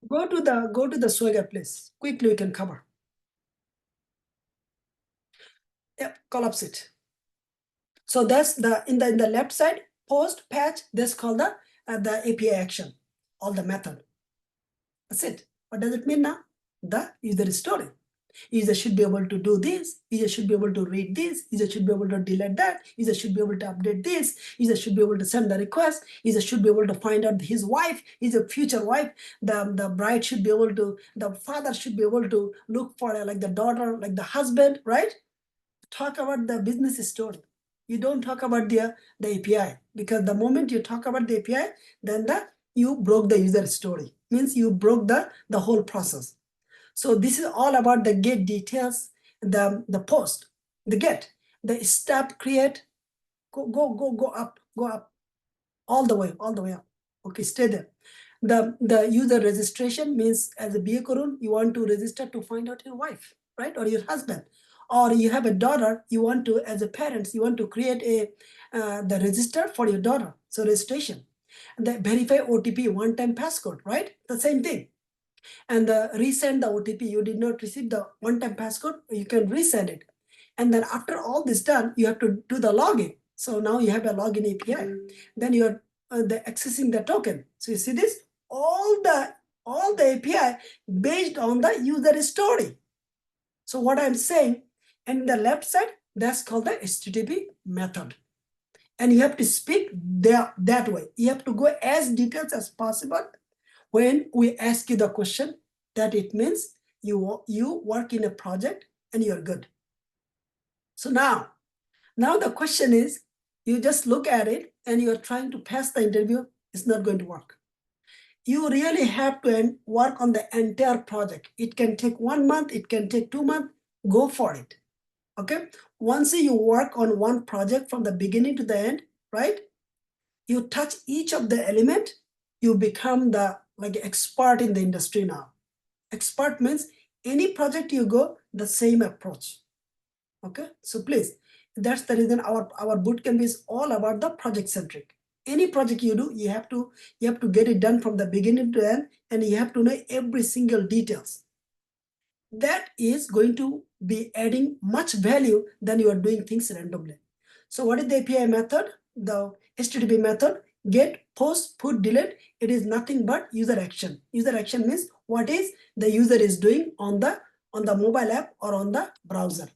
Go to the Swagger, please. Quickly we can cover. Yep, collapse it. So that's in the left side, post, patch, this called the API action, all the method. That's it. What does it mean now? The user story. User should be able to do this, user should be able to read this, user should be able to delete that, user should be able to update this, user should be able to send the request, user should be able to find out his wife, his future wife, the bride should be able to, the father should be able to look for like the daughter, like the husband, right? Talk about the business story. You don't talk about the API, because the moment you talk about the API, then you broke the user story. Means you broke the whole process. So this is all about the get details, the post, the get, the step create, go up, all the way up. Okay, stay there. The user registration means as a Biakurun, you want to register to find out your wife, right? Or your husband. Or you have a daughter, you want to, as a parents, you want to create the register for your daughter. So registration. The verify OTP, one-time passcode, right? The same thing. And resend the OTP. You did not receive the one-time passcode, you can resend it. And then after all this done, you have to do the login. So now you have a login API. Then you are accessing the token. So you see this, all the API based on the user story. So what I'm saying, and the left side, that's called the HTTP method. And you have to speak that way. You have to go as detailed as possible. When we ask you the question, that it means you work in a project and you're good. So now the question is, you just look at it and you're trying to pass the interview, it's not going to work. You really have to work on the entire project. It can take 1 month, it can take 2 months, go for it. Okay, once you work on one project from the beginning to the end, right? You touch each of the element, you become the expert in the industry now. Expert means any project you go, the same approach. Okay, so please, that's the reason our bootcamp is all about the project centric. Any project you do, you have to get it done from the beginning to end, and you have to know every single details. That is going to be adding much value than you are doing things randomly. So what is the API method? The HTTP method, get, post, put, delete. It is nothing but user action. User action means what is the user is doing on the mobile app or on the browser.